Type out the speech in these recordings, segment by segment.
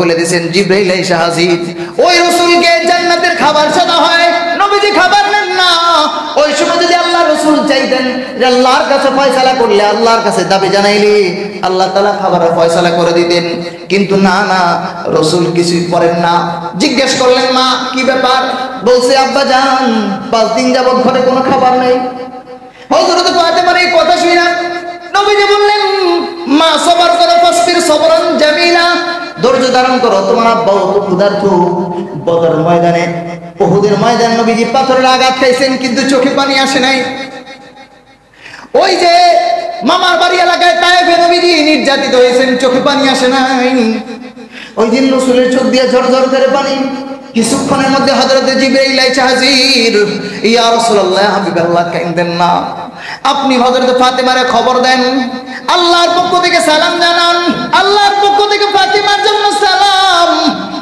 বলে দিয়েছেন জিবরাইল এসে হাজির। ওই রাসূলকে জান্নাতের খাবার সাদা হয়, নবীজি খাবার নেন না। ওই সময় যদি আল্লাহ রাসূল চাইতেন যে আল্লাহর কাছে ফয়সালা করলে, আল্লাহর কাছে দাবি জানাইলে আল্লাহ তাআলা খাবারের ফয়সালা করে দিতেন, কিন্তু না না, রাসূল কিছুই করেন না। জিজ্ঞেস করলেন মা কি ব্যাপার? বলছে আব্বা জান 5 দিন যাবত ঘরে কোনো খাবার নেই। হযরত ফাতেমার এই কথা শুনে নবীজি বললেন মা সবর করো, ফাসবির সবরান জামিলা, ধৈর্য ধারণ করো, তোমার আব্বাও তো ক্ষুধার্ত। বদর ময়দানে, উহুদের ময়দানে নবীজি পাথরের আঘাত খাইছেন, কিন্তু চোখে পানি আসে নাই। ওই যে মামার বাড়ি এলাকায় তায়েফে নবীজি নির্যাতিত হয়েছেন, চোখে পানি আসে নাই। ওই দিন রাসূলের চোখ দিয়ে ঝরঝর করে পানি। কিছুক্ষণের মধ্যে হযরত জিবরাইল এসে হাজির। ইয়া রাসূলুল্লাহ, হাবিবাল্লাহ, কাইন্দেন না, আপনি হযরত ফাতেমারে খবর দেন, আল্লাহর পক্ষ থেকে সালাম জানান, আল্লাহর পক্ষ থেকে ফাতেমার জন্য সালাম।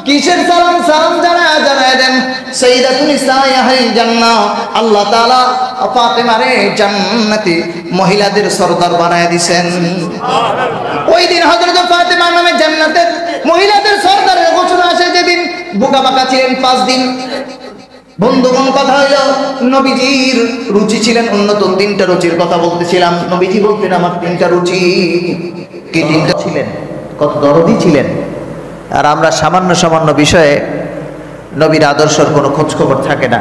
কিসের সালাম? সালাম জানায় দেন সাইয়্যিদাতুন নিসায়ে আহলিল জান্নাহ, আল্লাহ তাআলা ফাতেমারে জান্নাতি মহিলাদের সরদার বানায় দিবেন। ওই দিন হযরত ফাতেমা নামে জান্নাতের মহিলাদের সরদারের ঘোষণা আসে। যেদিন বুকা বাঁকা ছিলেন 5 দিন। বন্ধুগণ, কথা হইল নবীজির রুচি ছিলেন উন্নত 3টা রুচির কথা বলতেছিলাম। নবীজি বলতেন আমার 3টা রুচি। কি 3টা ছিলেন? কত দরদি ছিলেন। আর আমরা সামান্য সামান্য বিষয়ে নবীর আদর্শের কোনো খোঁজ খবর থাকে না।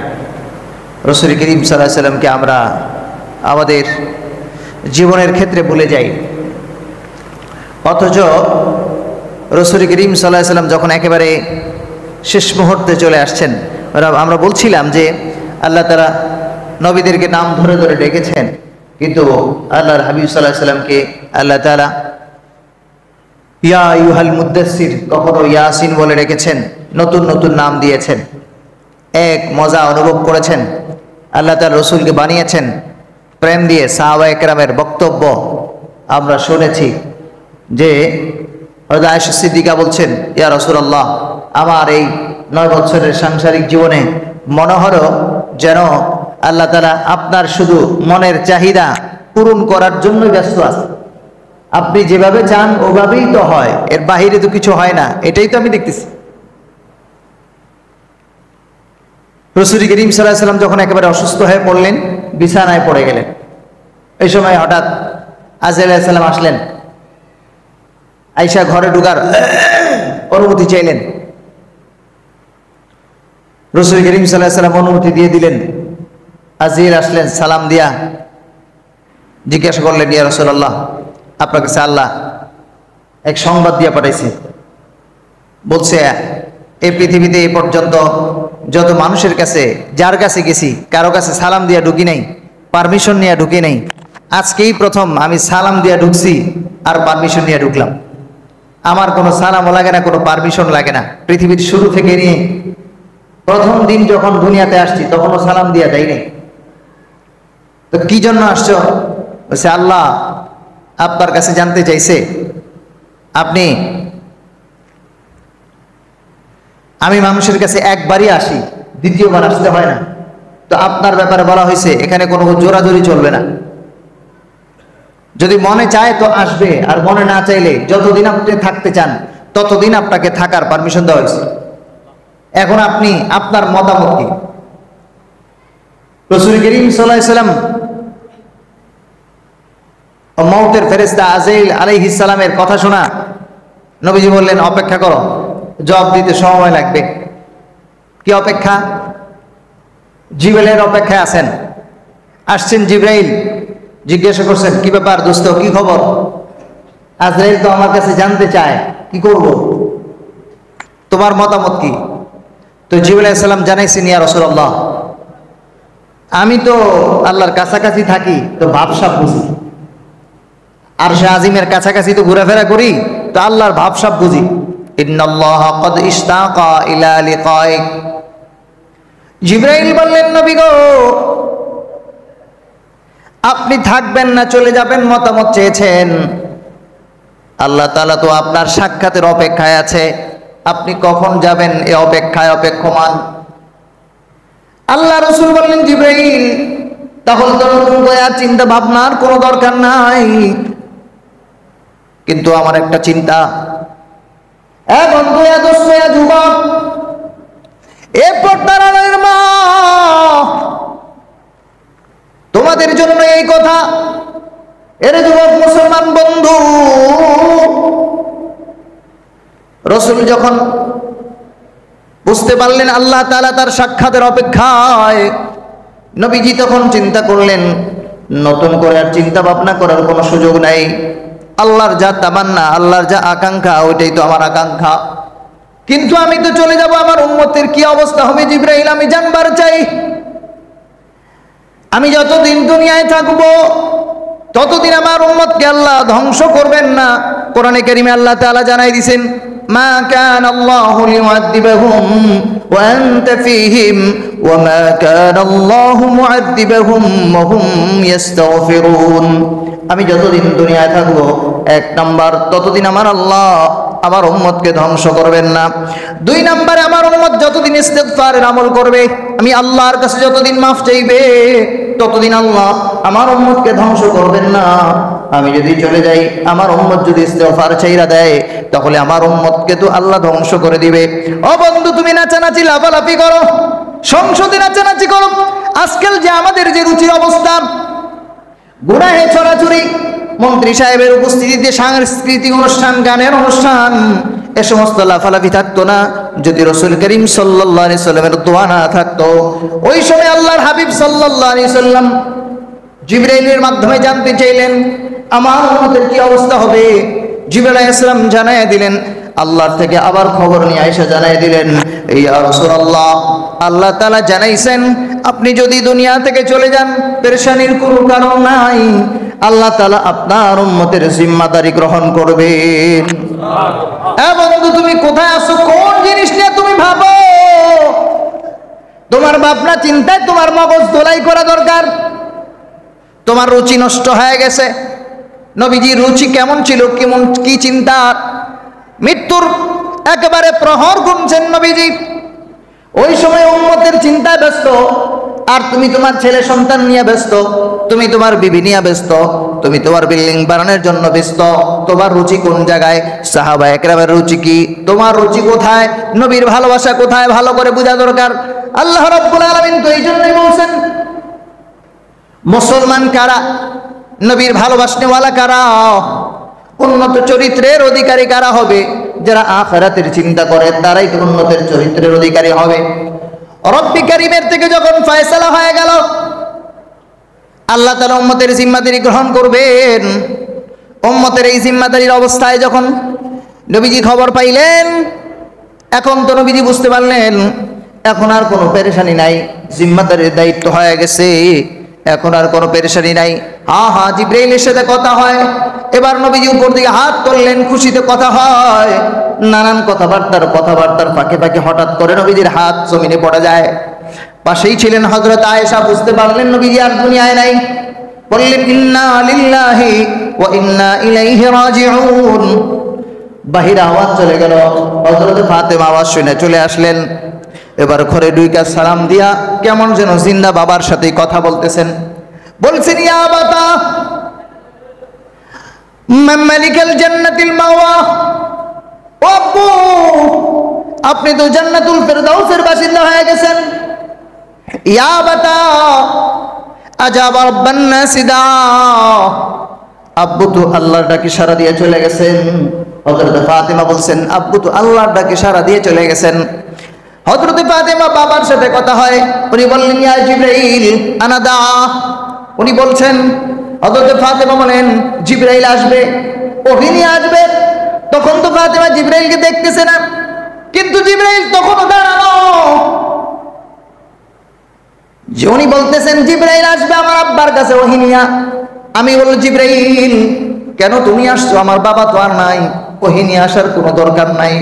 রাসূল করিম সাল্লাল্লাহু আলাইহি সাল্লামকে আমরা আমাদের জীবনের ক্ষেত্রে ভুলে যাই। অথচ রাসূল করিম সাল্লাল্লাহু আলাইহি সাল্লাম যখন একেবারে শেষ মুহূর্তে চলে আসছেন, আমরা বলছিলাম যে আল্লাহ তাআলা নবীদেরকে নাম ধরে ধরে ডেকেছেন, কিন্তু আল্লাহর হাবিব সাল্লাল্লাহু আলাইহি সাল্লামকে আল্লাহ তাআলা ইয়া আইয়ুহাল মুদ্দাসসির, কখনো ইয়াসিন বলে ডেকেছেন, নতুন নতুন নাম দিয়েছেন। এক মজা অনুভব করেছেন। আল্লাহ তাআলা রাসূলকে বানিয়েছেন প্রেম দিয়ে। সাহাবায়ে কেরামের বক্তব্য আমরা শুনেছি যে হযরত আয়েশা সিদ্দিকা বলছেন, ইয়া রাসূলুল্লাহ, আমার এই 9 বছরের সাংসারিক জীবনে মনে হলো যেন আল্লাহ তাআলা আপনার শুধু মনের চাহিদা পূরণ করার জন্য ব্যস্ত আছে। আপনি যেভাবে চান ওভাবেই তো হয়, এর বাহিরে তো কিছু হয় না, এটাই তো আমি দেখতেছি। রাসূল করিম সাল্লাল্লাহু আলাইহি সাল্লাম যখন একেবারে অসুস্থ হয়ে পড়লেন, বিছানায় পড়ে গেলেন, এই সময় হঠাৎ আজরাইল আলাইহিস সালাম আসলেন। আয়েশা ঘরে ঢোকার অনুমতি চাইলেন। রাসূল করিম সাল্লাল্লাহু আলাইহি সাল্লাম অনুমতি দিয়ে দিলেন। আজরাইল আসলেন, সালাম দিয়া জিজ্ঞাসা করলেন, ইয়া রাসূলুল্লাহ, আপনার কাছে আল্লাহ এক সংবাদ দিয়ে পাঠাইছে। বলছে এই পৃথিবীতে এই পর্যন্ত যত মানুষের কাছে, যার কাছে গেছি, কারো কাছে সালাম দিয়া ঢুকি নাই, পারমিশন নিয়ে ঢুকি নাই। আজকেই প্রথম আমি সালাম দিয়া ঢুকছি আর পারমিশন নিয়ে ঢুকলাম। আমার কোনো সালামও লাগে না, কোনো পারমিশন লাগে না। পৃথিবীর শুরু থেকে নিয়ে প্রথম দিন যখন দুনিয়াতে আসছি তখনও সালাম দিয়া যাই নাই। তো কি জন্য আসছো? বলছে আল্লাহ আপনার কাছে জানতে চাইছে আপনি, আমি মানুষের কাছে একবারই আসি, দ্বিতীয়বার আসতে হয় না। তো আপনার ব্যাপারে বলা হয়েছে এখানে কোনো জোরাজোরি চলবে না। যদি মনে চায় তো আসবে, আর মনে না চাইলে যতদিন আপনি থাকতে চান ততদিন আপনাকে থাকার পারমিশন দেওয়া হয়েছে। এখন আপনি আপনার মতামত কি? রাসূল করিম সাল্লাল্লাহু আলাইহি সাল্লাম মওতের ফেরেশতা আজরাইল আলাইহিস সালামের কথা শোনা নবীজি বললেন, অপেক্ষা করো, জবাব দিতে সময় লাগবে। কি অপেক্ষা? জিবরাইলের অপেক্ষায় আছেন। আসছেন জিবরাইল, জিজ্ঞাসা করছেন, কি ব্যাপার দোস্ত, কি খবর? আজরাইল তো আমার কাছে জানতে চায়, কি করব, তোমার মতামত কি? তো জিবরাইল আলাইহিস সালাম জানাইছেন, ইয়া রাসূলুল্লাহ, আমি তো আল্লাহর কাছাকাছি থাকি, তো ভাবসাব বুঝি। আরশে আজিমের কাছাকাছি তো ঘোরাফেরা করি, তো আল্লাহর ভাবসাব বুঝি। ইন্নাল্লাহা ক্বাদ ইশতাকা ইলা লিকাইক। জিবরাইল বললেন, নবী গো, আপনি থাকবেন না চলে যাবেন মতামত চেয়েছেন, আল্লাহ তাআলা তো আপনার সাক্ষাতের অপেক্ষায় আছে। আপনি কখন যাবেন এ অপেক্ষায় অপেক্ষমান। আল্লাহ রাসূল বললেন, জিবরাইল, তাহলে তো নতুন করে আর চিন্তা ভাবনার কোনো দরকার নাই, কিন্তু আমার একটা চিন্তা, এ বন্ধু, এ দোস্ত, এ যুবক, এ পর্দার আড়ালের মা, তোমাদের জন্য এই কথা। এর যুবক মুসলমান বন্ধু, রাসূল যখন বুঝতে পারলেন আল্লাহ তাআলা তার সাক্ষাতের অপেক্ষায়, নবীজি তখন চিন্তা করলেন, নতুন করে আর চিন্তা ভাবনা করার কোনো সুযোগ নাই। আল্লাহর যা তামান্না, আল্লাহর যা আকাঙ্ক্ষা, ওইটাই তো আমার আকাঙ্ক্ষা। কিন্তু আমি তো চলে যাব, আমার উম্মতের কি অবস্থা হবে জিবরাইল, আমি জানবার চাই। আমি যতদিন দুনিয়ায় থাকবো ততদিন আমার উম্মতকে আল্লাহ ধ্বংস করবেন না। কোরআনে কারিমে আল্লাহ তাআলা জানাই দিয়েছেন, মা কানা আল্লাহু লিউআযিবাহুম ওয়া আনতা ফীহিম ওয়া মা কানা আল্লাহু মুআযিবাহুম ওয়া হুম ইস্তাগফিরুন। আমি যতদিন দুনিয়ায় থাকবো, এক নাম্বার, ততদিন আমার আল্লাহ আমার উম্মতকে ধ্বংস করবেন না। দুই নাম্বারে, আমার উম্মত যতদিন ইস্তিগফারের আমল করবে, আমি আল্লাহর কাছে যতদিন মাফ চাইবে, ততদিন আল্লাহ আমার উম্মতকে ধ্বংস করবেন না। আমি যদি চলে যাই, আমার উম্মত যদি ইস্তিগফার চাইরা দেয়, তাহলে আমার উম্মতকে তো আল্লাহ ধ্বংস করে দিবে। ও বন্ধু, তুমি নাচানাচি লাফালাফি করো, সংসদে নাচানাচি করো। আজকাল যে আমাদের যে রুচির অবস্থা, গুনাহে ছড়াছড়ি, মন্ত্রী সাহেবের উপস্থিতিতে সাংস্কৃতিক অনুষ্ঠান, গানের অনুষ্ঠান, এ সমস্ত লাফালাফি থাকতো না যদি রাসূল করিম সাল্লাল্লাহু আলাইহি সাল্লামের দোয়া না থাকতো। ওই সময় আল্লাহর হাবিব সাল্লাল্লাহু আলাইহি সাল্লাম জিবরাইলের মাধ্যমে জানতে চাইলেন আমার উম্মতের কি অবস্থা হবে। জিবরাইল আলাইহিস সালাম জানায় দিলেন, আল্লাহর থেকে আবার খবর নিয়ে আয়েশা জানায় দিলেন, ইয়া রাসূলুল্লাহ, আল্লাহ তাআলা জানাইছেন আপনি যদি দুনিয়া থেকে চলে যান, পেরেশানির কোনো কারণ নাই, আল্লাহ তাআলা আপনার উম্মতের জিম্মাদারি গ্রহণ করবেন। হ্যাঁ বন্ধু, তুমি কোথায় আছো? কোন জিনিস নিয়ে তুমি ভাবো? তোমার ভাবনা চিন্তায় তোমার মগজ ধোলাই করা দরকার। তোমার রুচি নষ্ট হয়ে গেছে। নবীজির রুচি কেমন ছিল, কেমন কি চিন্তা? মৃত্যুর একেবারে প্রহর গুনছেন নবীজি। ওই সময় উম্মতের চিন্তায় ব্যস্ত, আর তুমি তোমার ছেলে সন্তান নিয়ে ব্যস্ত, তুমি তোমার বিবি নিয়ে ব্যস্ত, তুমি তোমার বিল্ডিং বানানোর জন্য ব্যস্ত। তোমার রুচি কোন জায়গায়? সাহাবা একরামের রুচি কি? তোমার রুচি কোথায়? নবীর ভালোবাসা কোথায়? ভালো করে বোঝা দরকার। আল্লাহ রাব্বুল আলামিন তো এই জন্যই বলছেন, মুসলমান কারা, নবীর ভালোবাসনেওয়ালা কারা, উন্নত চরিত্রের অধিকারী কারা হবে? যারা আখিরাতের চিন্তা করে, তারাই তো উন্নতের চরিত্রের অধিকারী হবে। রব্বি কারীমের থেকে যখন ফয়সালা হয়ে গেল আল্লাহ তাআলা উম্মতের জিম্মাদারি গ্রহণ করবেন, উম্মতের এই জিম্মাদারির অবস্থায় যখন নবীজি খবর পাইলেন, এখন তো নবীজি বুঝতে পারলেন এখন আর কোনো পেরেশানি নাই, জিম্মাদারির দায়িত্ব হয়ে গেছে, এখন আর কোনো পেরেশানি নাই। জিবরাইলের সাথে কথা হয়। এবার নবীজি উপর দিকে হাত তুললেন, খুশিতে কথা হয়, নানান কথাবার্তার ফাঁকে ফাঁকে হঠাৎ করে নবীজির হাত জমিনে পড়ে যায়। পাশেই ছিলেন হযরত আয়েশা, বুঝতে পারলেন নবীজি আর দুনিয়ায় নাই। বললেন, ইন্না লিল্লাহি ওয়া ইন্না ইলাইহি রাজিউন। বাহিরে আওয়াজ চলে গেল, হযরত ফাতেমা আওয়াজ শুনে চলে আসলেন। এবার ঘরে ঢুইকা সালাম দিয়া কেমন যেন জিন্দা বাবার সাথে কথা বলতেছেন। বলছেন, ইয়া বাতা মালিকাল জান্নাতিল মাওয়া, ও আব্বু, আপনি তো জান্নাতুল ফেরদাউসের বাসিন্দা হয়ে গেছেন। ইয়া বাতা আজাবা রাব্বান নাসি দা, আব্বু তো আল্লাহর ডাকে সাড়া দিয়ে চলে গেছেন। হযরত ফাতেমা বলছেন, আব্বু তো আল্লাহর ডাকে সাড়া দিয়ে চলে গেছেন। হযরত ফাতেমা বাবার সাথে কথা হয়, উনি বললেন, ইয়া জিবরাইল আনা দা। উনি বলছেন, হযরত ফাতেমা বলেন, জিবরাইল আসবে, ওহি নিয়ে আসবে। তখন তো ফাতেমা জিবরাইলকে দেখতেছে না, কিন্তু জিবরাইল তখনও দাঁড়ানো। যে উনি বলতেছেন জিবরাইল আসবে আমার আব্বার কাছে ওহি নিয়া। আমি বলল, জিবরাইল কেন তুমি আসছো? আমার বাবা তো আর নাই, ওহি নিয়ে আসার কোনো দরকার নাই।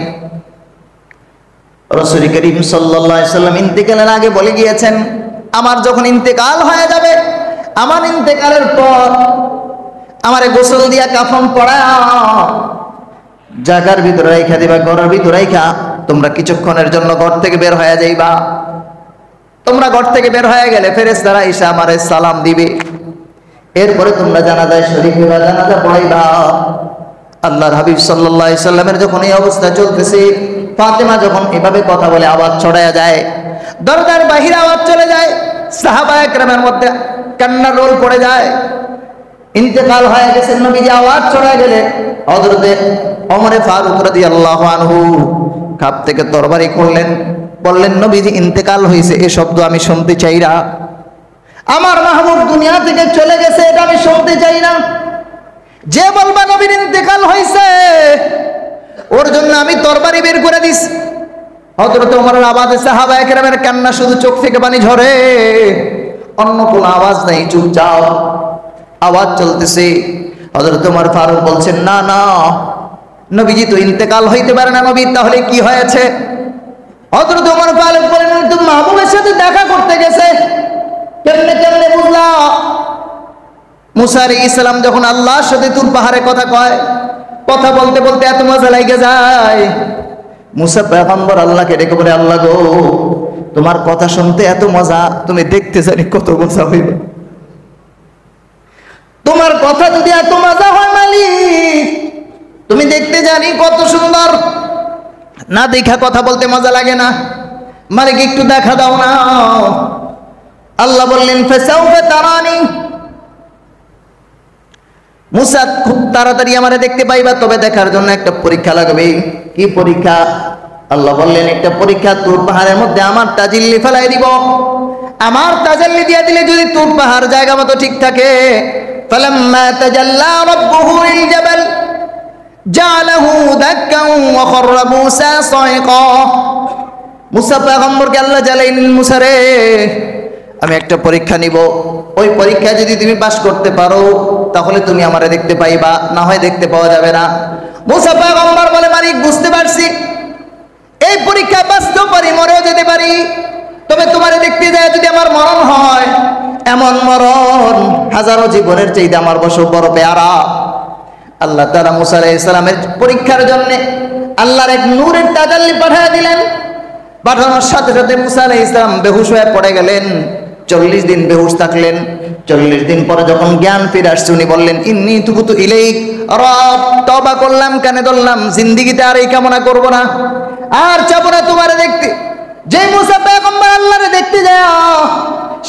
রাসূল করিম সাল্লাল্লাহু আলাইহি সাল্লাম ইন্তেকালের আগে বলে গিয়েছেন, আমার যখন ইন্তেকাল হয়ে যাবে, আমার ইন্তেকালের পর আমারে গোসল দিয়া কাফন পড়া জায়গার ভিতরে রাইখা দিবা, ঘরের ভিতরে রাইখা তোমরা কিছুক্ষণের জন্য ঘর থেকে বের হয়ে যাইবা। তোমরা ঘর থেকে বের হয়ে গেলে ফেরেশতারা এসে আমারে সালাম দিবে। এরপরে তোমরা জানাজায় শরীক হইবা, জানাজা পড়াইবা। আল্লাহর হাবিব সাল্লাল্লাহু আলাইহি সাল্লামের যখন এই অবস্থা চলতেছে, ফাতেমা যখন এভাবে কথা বলে আওয়াজ ছড়ায়া যায়, দরজার বাহিরে আওয়াজ চলে যায়, সাহাবায়ে কেরামের মধ্যে কান্নার রোল পড়ে যায়। ইন্তেকাল হয়ে গেছে, নবীজি আওয়াজ ছড়ায় গেলে হযরতে ওমরে ফারুক রাদিয়াল্লাহু আনহু কাপ থেকে তরবারি করলেন, বললেন নবীজি ইন্তেকাল হয়েছে, এই শব্দ আমি শুনতে চাই না। আমার মাহবুব দুনিয়া থেকে চলে গেছে, এটা আমি শুনতে চাই না। যে বলবা নবীর ইন্তেকাল হয়েছে, ওর জন্য আমি তরবারি বের করে দিস। হযরত ওমরের আওয়াজে সাহাবায়ে কেরামের কান্না, শুধু চোখ থেকে পানি ঝরে, অন্য কোনো আওয়াজ নেই, চুপচাপ আওয়াজ চলতেছে। হযরত ওমর ফারুক বলছেন, না না, নবীজি তো ইন্তেকাল হইতে পারে না নবী, তাহলে কি হয়েছে? হযরত ওমর ফারুক বলেন, তো মাহবুবের সাথে দেখা করতে গেছে। কেমনে কেমনে বুঝলা? মুসা আলাইহিস সালাম যখন আল্লাহর সাথে তুর পাহাড়ে কথা কয়, কথা বলতে বলতে এত মজা লাগে যায়, মুসা পয়গম্বর আল্লাহকে ডেকে বলে, আল্লাহ গো, তোমার কথা শুনতে এত মজা, তুমি দেখতে জানি কত মজা হইবে। তোমার কথা যদি এত মজা হয় মালিক, তুমি দেখতে জানি কত সুন্দর, না দেখা কথা বলতে মজা লাগে না, মালিক একটু দেখা দাও না। আল্লাহ বললেন, ফাসাউফা তারানি, মুসা খুব তাড়াতাড়ি আমারে দেখতে পাইবা, তবে দেখার জন্য একটা পরীক্ষা লাগবে। কি পরীক্ষা? আল্লাহ বললেন, একটা পরীক্ষা, তুর পাহাড়ের মধ্যে আমার তাজিল্লি ফেলাই দিব। আমার তাজাল্লি দিয়ে দিলে যদি তুর পাহাড় জায়গা মতো ঠিক থাকে, ফালাম্মা তাজাল্লা রাব্বুহু লিল জাবাল জাআলাহু দাক্কান ওয়া খাররা মূসা সাইকা। মুসা পয়গম্বরকে আল্লাহ জানাইলেন, মুসা রে, আমি একটা পরীক্ষা নিব, ওই পরীক্ষায় যদি তুমি পাস করতে পারো তাহলে তুমি আমারে দেখতে পাইবা, না হয় দেখতে পাওয়া যাবে না। মুসা পয়গম্বর বলে, মালিক বুঝতে পারছি, এই পরীক্ষায় বাঁচতে পারি, মরেও যেতে পারি, তবে তোমারে দেখতে যায় যদি আমার মরণ হয়, এমন মরণ হাজারো জীবনের চাইতে আমার বড় পেয়ারা। আল্লাহ তাআলা মুসা আলাইহিস সালামের পরীক্ষার জন্য আল্লাহর এক নূরের তাজাল্লি পাঠিয়ে দিলেন। পাঠানোর সাথে সাথে মুসা আলাইহিস সালাম বেহুশ হয়ে পড়ে গেলেন। 40 দিন বেহুশ থাকলেন। 40 দিন পরে যখন জ্ঞান ফিরে আসছে, উনি বললেন, ইন্নী তুবতু ইলাইক, রব তওবা করলাম, কানে ধরলাম, জিন্দেগিতে আর এই কামনা করব না, আর চাবো না তোমারে দেখতে। যে মুসা পয়গম্বর আল্লাহরে দেখতে যায়,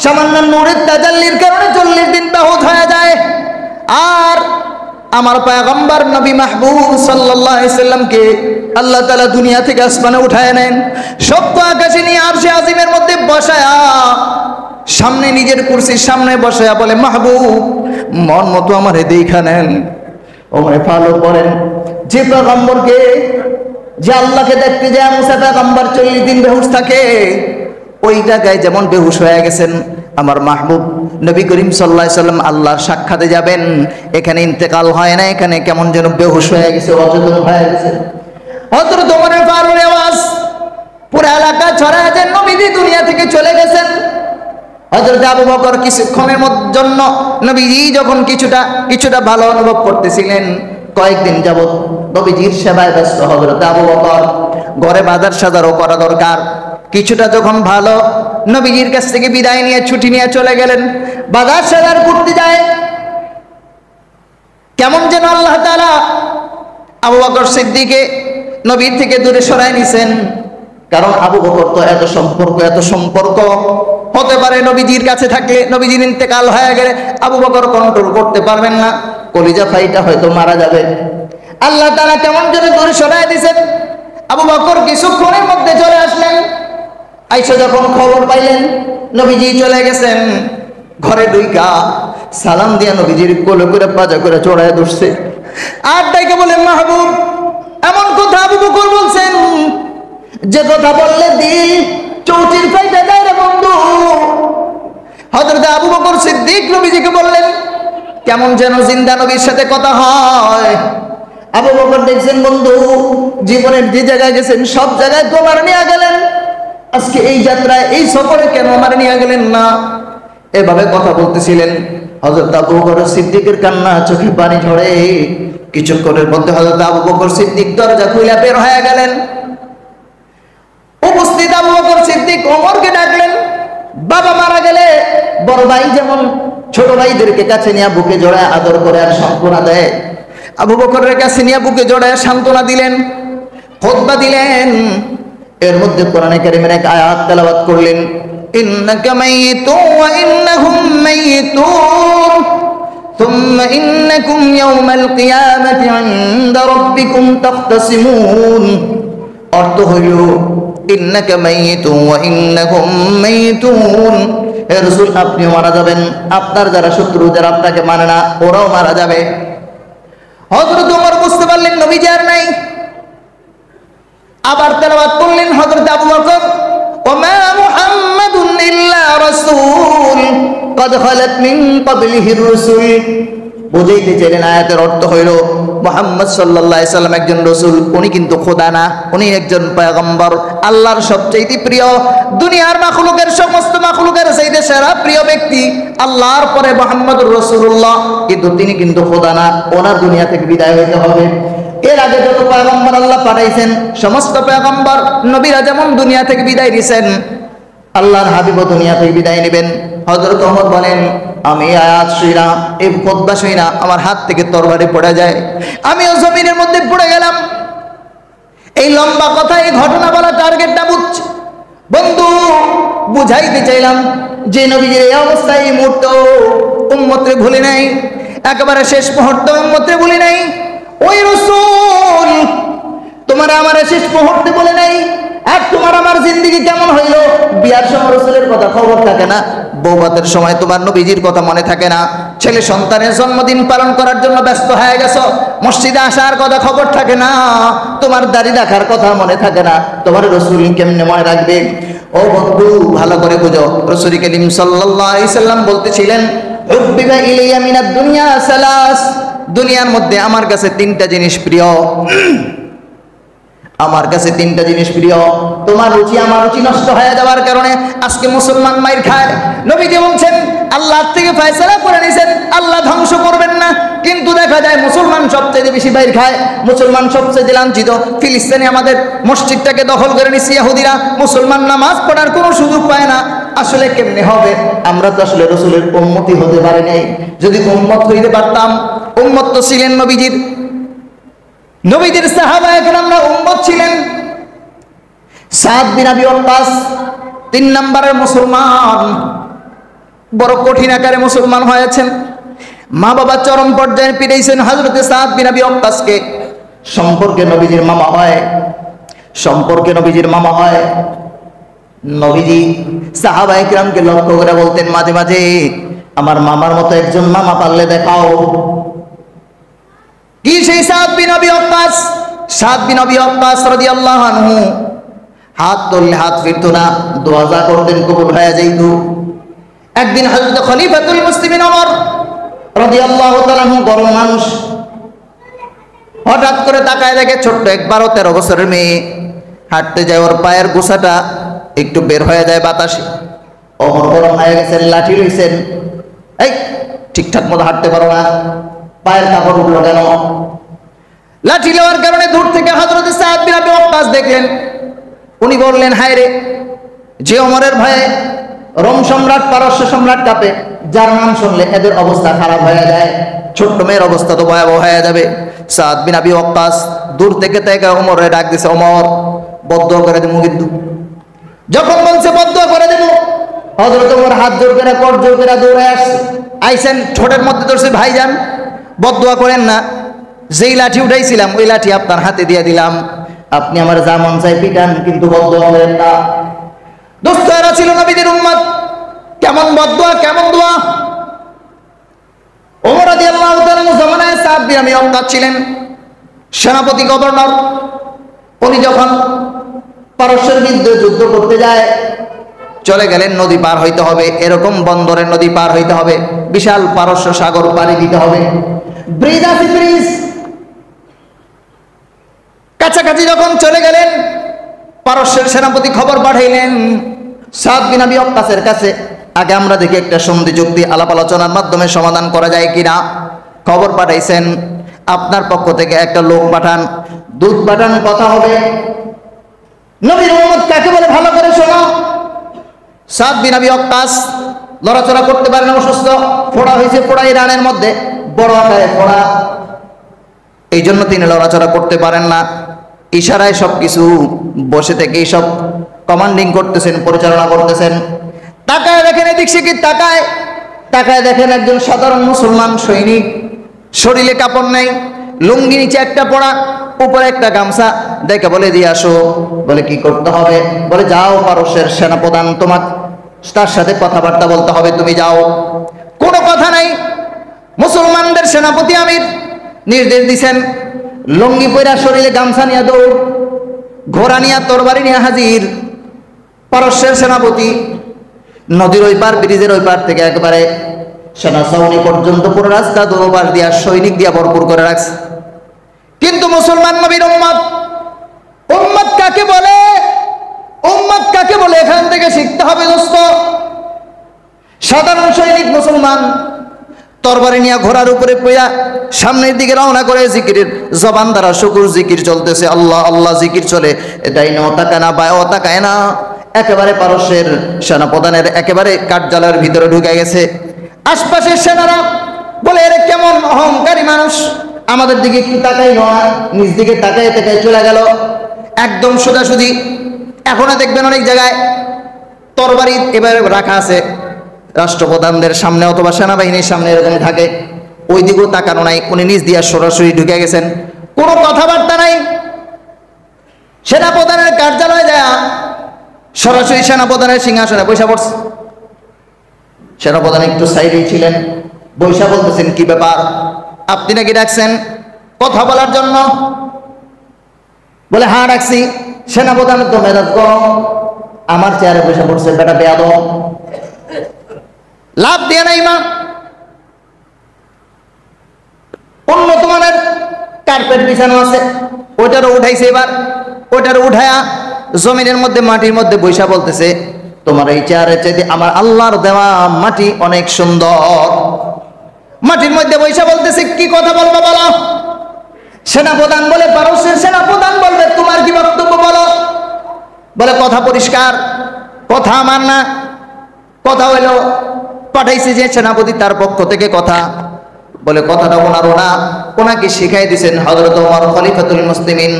সামান্য নূরের তাজাল্লির কারণে 40 দিন বেহুশ হয়ে যায়, আর আমার পয়গম্বর নবী মাহবুব সাল্লাল্লাহু আলাইহি সাল্লামকে আল্লাহ তাআলা দুনিয়া থেকে আসমানে উঠায় নেন, সপ্ত আকাশে নিয়ে আরশে আজিমের মধ্যে বসায়া, সামনে নিজের কুরসির সামনে বসায়া বলে, মাহবুব মন মতো আমারে দেখা নেন। ওমরে ফারুক বলেন, যে পয়গম্বরকে, যে আল্লাহকে দেখতে যায় মুসা পয়গম্বর 40 দিন বেহুশ থাকে, ওই জায়গায় যেমন বেহুশ হয়ে গেছেন, আমার মাহবুব নবী করিম সাল্লাল্লাহু আলাইহি সাল্লাম আল্লাহর সাক্ষাতে যাবেন, এখানে ইন্তেকাল হয় না, এখানে কেমন যেন বেহুশ হয়ে গেছে, অচেতন হয়ে গেছে। হযরত ওমর ফারুকের আওয়াজ পুরো এলাকা ছড়ায় যে নবীজি দুনিয়া থেকে চলে গেছেন। হযরত আবু বকর কিছুক্ষণের জন্য, নবীজি যখন কিছুটা ভালো অনুভব করতেছিলেন, কয়েকদিন যাবত নবীজির সেবায় ব্যস্ত হযরত আবু বকর। ঘরে বাজার সাজারও করা দরকার। কিছুটা যখন ভালো, নবীজির কাছ থেকে বিদায় নিয়ে ছুটি নিয়ে চলে গেলেন, বাজার সাজার করতে যায়। কেমন যেন আল্লাহ তাআলা আবু বকর সিদ্দিককে নবীর থেকে দূরে সরায় নিছেন। কারণ আবু বকর তো এত সম্পর্ক হতে পারে, নবীজির কাছে থাকলে, নবীজির ইন্তেকাল হয়ে গেলে আবু বকর কন্ট্রোল করতে পারবেন না, কলিজা ফাইটা হয়তো মারা যাবে। আল্লাহ তাআলা কেমন যেন দূরে সরায় দিয়েছেন। আবু বকর কিছুক্ষণের মধ্যে চলে আসলেন। আইসা যখন খবর পাইলেন নবীজি চলে গেছেন, ঘরে ঢুইকা সালাম দিয়া নবীজির কোলে করে পাজা করে চড়ায় ধরছে, আর ডাইকে বলে, মাহবুব এমন কথা আবু বকর বলছেন যে কথা বললে দিল চৌচির ফাইটা যায় রে বন্ধু। হযরত আবু বকর সিদ্দিক নবীজিকে বললেন, কেমন যেন জিন্দা নবীর সাথে কথা হয়। আবু বকর দেখছেন, বন্ধু জীবনের যে জায়গায় গেছেন সব জায়গায় তোমার নিয়ে গেলেন, আজকে এই যাত্রায় এই সফরে কেন আমার নিয়ে গেলেন না? এভাবে কথা বলতেছিলেন। হযরত আবু বকর সিদ্দিকের কান্না চোখে পানি ঝরে। কিছুক্ষণের মধ্যে হযরত আবু বকর সিদ্দিক দরজা খুলে বের হয়ে গেলেন। উপস্থিত আবু বকর সিদ্দিক ওমরকে ডাকলেন। বাবা মারা গেলে বড় ভাই যেমন ছোট ভাইদেরকে কাছে নিয়ে বুকে জড়ায় আদর করে আর সান্ত্বনা দেয়, আবু বকরের কাছে নিয়ে বুকে জড়ায় সান্ত্বনা দিলেন, খুতবা দিলেন। এর মধ্যে কোরআনে কারীমের এক আয়াত তেলাওয়াত করলেন, ইন্নাকা মাইয়িতুন ওয়া ইন্নাহুম মাইয়িতুন থুম্মা ইন্নাকুম ইয়াওমাল কিয়ামাতি ইনদা রাব্বিকুম তাখতাসিমুন। অর্থ হইল ইন্নাকা মাইয়িতুন ওয়া ইন্নাহুম মাইয়িতুন, হে রাসূল আপনিও মারা যাবেন, আপনার যারা শত্রু, যারা আপনাকে মানে না, ওরাও মারা যাবে। হযরত ওমর বুঝতে পারলেন নবীজি আর নাই। আবার তেলাওয়াত করলেন হযরত আবু বকর, ওমা মুহাম্মাদুন ইল্লা রাসূল কদ খালাত মিন ক্বাবলিহির রাসূল। বুঝাইতে চাইলেন আয়াতের অর্থ হইল মুহাম্মদ সাল্লাল্লাহু আলাইহি সাল্লাম একজন রাসূল, উনি কিন্তু খোদা না, উনি একজন পয়গম্বর, আল্লাহর সবচেয়ে প্রিয়, দুনিয়ার মাখলুকের সমস্ত মাখলুকের চাইতে সেরা প্রিয় ব্যক্তি আল্লাহর পরে মুহাম্মদুর রাসূলুল্লাহ, কিন্তু তিনি কিন্তু খোদা না, ওনার দুনিয়া থেকে বিদায় হইতে হবে। এর আগে যত পয়গম্বর আল্লাহ পাঠাইছেন সমস্ত পয়গম্বর নবীরা যেমন দুনিয়া থেকে বিদায় নিছেন, আল্লাহর হাবিবও দুনিয়া থেকে বিদায় নেবেন। হযরত ওমর বলেন, আমি আয়াত শুইনা, এই খুতবা শুইনা আমার হাত থেকে তরবারি পড়ে যায়, আমিও জমিনের মধ্যে পড়ে গেলাম। এই লম্বা কথা, এই ঘটনা বলা টার্গেটটা বুঝছি বন্ধু, বুঝাইতে চাইলাম যে নবীজির এই অবস্থায় এই মুহূর্ত উম্মতরে ভুলে নাই, একেবারে শেষ মুহূর্ত উম্মতরে ভুলে নাই। ওই রাসূল তোমার আমার শেষ মুহূর্তে বলে নাই, আর তোমার আমার জিন্দেগি কেমন হইলো, বিয়ার সময় রাসূলের কথা খবর থাকে না, বৌভাতের সময় তোমার নবীজির কথা মনে থাকে না, ছেলে সন্তানের জন্মদিন পালন করার জন্য ব্যস্ত হয়ে গেছো, মসজিদে আসার কথা খবর থাকে না, তোমার দাড়ি রাখার কথা মনে থাকে না, তোমার রাসূল কেমনে মনে রাখবে? ও বন্ধু ভালো করে বুঝো, রাসূল করিম সাল্লাল্লাহু আলাইহি সাল্লাম বলতেছিলেন, হুব্বিবা ইলাইয়া মিনাদ দুনিয়া সালাস, দুনিয়ার মধ্যে আমার কাছে তিনটা জিনিস প্রিয়, আমার কাছে তিনটা জিনিস প্রিয়। তোমার রুচি আমার রুচি নষ্ট হয়ে যাওয়ার কারণে আজকে মুসলমান মাইর খায়। নবীজি বলছেন আল্লাহ থেকে ফয়সালা করে নিয়েছেন, আল্লাহ ধ্বংস করবেন না, কিন্তু দেখা যায় মুসলমান সবচেয়ে বেশি মাইর খায়, মুসলমান সবচেয়ে লাঞ্ছিত। ফিলিস্তিনে আমাদের মসজিদটাকে দখল করে নিছে ইহুদিরা, মুসলমান নামাজ পড়ার কোনো সুযোগ পায় না। আসলে কেমনে হবে? আমরা তো আসলে রাসূলের উম্মতি হতে পারি নাই। যদি উম্মত হইতে পারতাম, উম্মত তো ছিলেন নবীজির, নবীজির সাহাবায়ে কেরামরা উম্মত ছিলেন। সাদ বিন আবি ওয়াক্কাস 3 নম্বরের মুসলমান, বড় কঠিন আকারে মুসলমান হয়েছেন। মা বাবা চরম পর্যায়ে পিটাইছেন হযরতে সাদ বিন আবি ওয়াক্কাসকে। সম্পর্কে নবীজির মামা হয়, সম্পর্কে নবীজির মামা হয়। নবীজি সাহাবায়ে কেরামকে লক্ষ্য করে বলতেন মাঝে মাঝে, আমার মামার মতো একজন মামা পারলে দেখাও। কি সেই সাদ বিন আবি ওয়াক্কাস? সাদ বিন আবি ওয়াক্কাস রাদিয়াল্লাহু আনহু হাত তুললে হাত ফিরতো না, দোয়া যা করতেন কবুল হয়ে যাইত। একদিন হযরত খলিফাতুল মুসলিমিন ওমর রাদিয়াল্লাহু তাআলা আনহু গরম মানুষ, হঠাৎ করে তাকায় দেখে ছোট্ট এক 12-13 বছরের মেয়ে হাঁটতে যায়, ওর পায়ের গোছাটা একটু বের হয়ে যায় বাতাসে। ওমর গরম হয়ে গেছেন, লাঠি লইছেন, এই ঠিকঠাক মতো হাঁটতে পারো না, পায়ের কাপড় উঠলো কেন? লাঠি লওয়ার কারণে দূর থেকে হযরত সাদ বিন আবি ওয়াক্কাস দেখলেন। উনি বললেন, হায় রে, যে ওমরের ভয়ে রোম সম্রাট পারস্য সম্রাট কাঁপে, যার নাম শুনলে এদের অবস্থা খারাপ হয়ে যায়, ছোট্ট মেয়ের অবস্থা তো ভয়াবহ হয়ে যাবে। সাদ বিন আবি ওয়াক্কাস দূর থেকে তাকে ওমরের ডাক দিছে, ওমর বদদুয়া করে দেবো কিন্তু। যখন বলছে বদদুয়া করে দেবো, হযরত ওমর হাত জোর করে কর জোর করে দৌড়ে আইছেন, ঠোঁটের মধ্যে ধরছে, ভাইজান বদদুয়া করেন না, যেই লাঠি উঠাইছিলাম ওই লাঠি আপনার হাতে দিয়ে দিলাম, আপনি আমার যা মন চাই পিটান, কিন্তু বদদুয়া করেন না। দোস্ত এরা ছিল নবীদের উম্মত, কেমন বদদুয়া কেমন দোয়া। ওমর রাদিয়াল্লাহু তাআলা জামানায় সাদ বিন আবি ওয়াক্কাস ছিলেন সেনাপতি, গভর্নর। উনি যখন পারস্যের বিরুদ্ধে যুদ্ধ করতে যায়, চলে গেলেন নদী পার হইতে হবে, এরকম বন্দরের নদী পার হইতে হবে, বিশাল পারস্য সাগর পাড়ি দিতে হবে, ব্রিজ আছে ব্রিজ। কাছাকাছি যখন চলে গেলেন, পারস্যের সেনাপতি খবর পাঠাইলেন সাদ বিন আবি ওয়াক্কাসের কাছে, আগে আমরা দেখি একটা সন্ধি চুক্তি আলাপ আলোচনার মাধ্যমে সমাধান করা যায় কিনা। খবর পাঠাইছেন, আপনার পক্ষ থেকে একটা লোক পাঠান, দুধ পাঠান, কথা হবে। নবীর উম্মত কাকে বলে ভালো করে শোনো। সাদ বিন আবি ওয়াক্কাস লড়াচড়া করতে পারেন, অসুস্থ, ফোড়া হয়েছে, ফোড়া ইরানের মধ্যে বড় আকারে ফোড়া। এই জন্য তিনি লড়াচড়া করতে পারেন না, ইশারায় সব কিছু বসে থেকেই সব কমান্ডিং করতেছেন, পরিচালনা করতেছেন। তাকায় দেখেন, এদিক সেদিক তাকায়, তাকায় দেখেন একজন সাধারণ মুসলমান সৈনিক, শরীরে কাপড় নেই, লুঙ্গি নিচে একটা পড়া, উপরে একটা গামছা, দেখে বলে দিয়ে আসো। বলে কি করতে হবে? বলে যাও, পারস্যের সেনাপ্রধান, তোমার তার সাথে কথাবার্তা বলতে হবে, তুমি যাও। কোনো কথা নাই। মুসলমানদের সেনাপতি আমির নির্দেশ দিছেন, লুঙ্গি পইরা শরীরে গামছা নিয়ে দৌড়, ঘোড়া নিয়ে তরবারি নিয়ে হাজির। পারস্যের সেনাপতি নদীর ওই পার, ব্রিজের ওই পার থেকে একবারে সেনা ছাউনি পর্যন্ত পুরো রাস্তা দুপার দিয়া সৈনিক দিয়া ভরপুর করে রাখছে। কিন্তু মুসলমান নবীর উম্মত, উম্মত কাকে বলে? উম্মত কাকে বলে এখান থেকে শিখতে হবে দোস্ত। সাধারণ সৈনিক মুসলমান তরবারি নিয়ে ঘোড়ার উপরে পইয়া সামনের দিকে রওনা করে, জিকিরের জবান দ্বারা শুকুর জিকির চলতেছে, আল্লাহ আল্লাহ জিকির চলে। এটাই না তাকায় না, বায়ও তাকায় না, একেবারে পারস্যের সেনাপ্রধানের একেবারে কার্যালয়ের ভিতরে ঢুকে গেছে। আশপাশের সেনারা বলে, এর কেমন অহংকারী মানুষ, আমাদের দিকে একটু তাকাই না, নিজ দিকে তাকায় তাকায় চলে গেল একদম সোজাসুজি। এখনো দেখবেন অনেক জায়গায় তরবারি এবারে রাখা আছে রাষ্ট্রপ্রধানদের সামনে অথবা সেনাবাহিনীর সামনে, এরকম থাকে। ওই দিকেও তাকানো নাই, উনি নিজ দিয়ে সরাসরি ঢুকে গেছেন, কোনো কথাবার্তা নাই। সেনাপ্রধানের কার্যালয়ে যায় সরাসরি সেনাপ্রধানের সিংহাসনে বৈশা পড়ছে। সেনাপ্রধান একটু সাইডেই ছিলেন, বৈশা বলতেছেন, কি ব্যাপার, আপনি নাকি ডাকছেন কথা বলার জন্য? বলে হ্যাঁ ডাকছি। সেনাপ্রধানের তো মেজাজ গরম, আমার চেয়ারে বৈশা পড়ছে, বেটা বেয়াদব, লাভ দিয়ে নাই মা। উন্নত মানের কার্পেট বিছানো আছে, ওইটারও উঠাইছে, এবার ওইটারও উঠায়া জমিনের মধ্যে মাটির মধ্যে বৈশা বলতেছে, তোমার এই চেয়ারের চাইতে আমার আল্লাহর দেওয়া মাটি অনেক সুন্দর। মাটির মধ্যে বৈশা বলতেছে, কি কথা বলবো বলো? সেনাপ্রধান বলে, পারস্যের সেনাপ্রধান বলবে, তোমার কি বক্তব্য বলো? বলে কথা পরিষ্কার, কথা আমার না, কথা হইলো পাঠাইছে যে সেনাপতি, তার পক্ষ থেকে কথা। বলে কথাটা ওনারও না, ওনাকে শিখাই দিয়েছেন হযরত ওমর খলিফাতুল মুসলিমিন।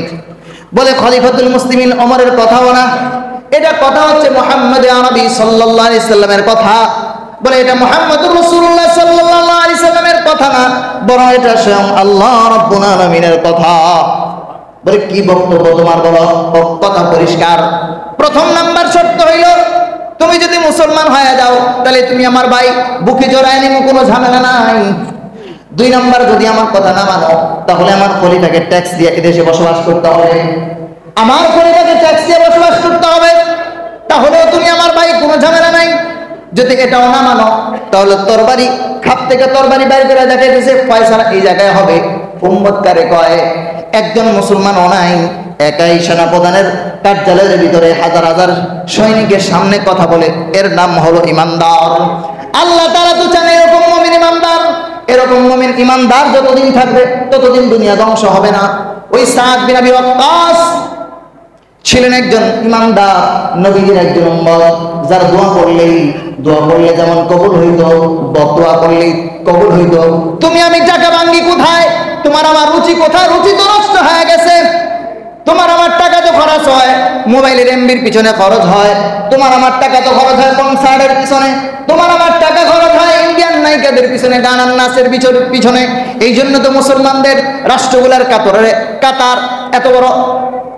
বলে খলিফাতুল মুসলিমিন ওমরের কথাও না, এটা কথা হচ্ছে মুহাম্মদ আরবি সাল্লাল্লাহু আলাইহি সাল্লামের কথা। বলে এটা মুহাম্মদুর রাসূলুল্লাহ সাল্লাল্লাহু আলাইহি সাল্লামের কথা না, বরং এটা স্বয়ং আল্লাহ রাব্বুল আলামিনের কথা। বলে কি বক্তব্য তোমার বলো? কথা পরিষ্কার। প্রথম নাম্বার শর্ত হইল, তুমি যদি মুসলমান হয়ে যাও তাহলে তুমি আমার ভাই, বুকে জড়ায় নিমু, কোনো ঝামেলা নাই। 2 নাম্বার, যদি আমার কথা না মানো তাহলে আমার খলিফাকে ট্যাক্স দিয়ে এদেশে বসবাস করতে হবে, আমার খলিফাকে ট্যাক্স দিয়ে বসবাস করতে হবে, তাহলেও তুমি আমার ভাই, কোনো ঝামেলা নাই। যদি এটাও না মানো তাহলে তরবারি, খাপ থেকে তরবারি বাইর করে দেখাইতেছে, ফয়সালা এই জায়গায় হবে। উম্মত কারে কয়? একজন মুসলমান নাই, একাই সেনাপ্রধানের কার্যালয়ের ভিতরে হাজার হাজার সৈনিকের সামনে কথা বলে, এর নাম হলো ইমানদার। আল্লাহ তাআলা তো চান এরকম মুমিন ইমানদার। এরকম মুমিন ইমানদার যতদিন থাকবে ততদিন দুনিয়া ধ্বংস হবে না। ওই সাদ বিন আবি ওয়াক্কাস ছিলেন একজন ইমানদার, নবীজির একজন উম্মত, যার দোয়া করলে যেমন কবুল হইতো, বদদোয়া করলেই কবুল হইতো। তুমি আমি টাকা ভাঙ্গি কোথায়? তোমার আমার রুচি কোথায়? রুচি তো নষ্ট হয়ে গেছে। তোমার আমার টাকা তো খরচ হয় মোবাইলের এমবির পিছনে, খরচ হয়। তোমার আমার টাকা তো খরচ হয় কনসার্টের পিছনে, তোমার আমার টাকা খরচ হয় ইন্ডিয়ান নায়িকাদের পিছনে, গানার নাচের পিছনে। এই জন্য তো মুসলমানদের রাষ্ট্রগুলার কাতার এত বড়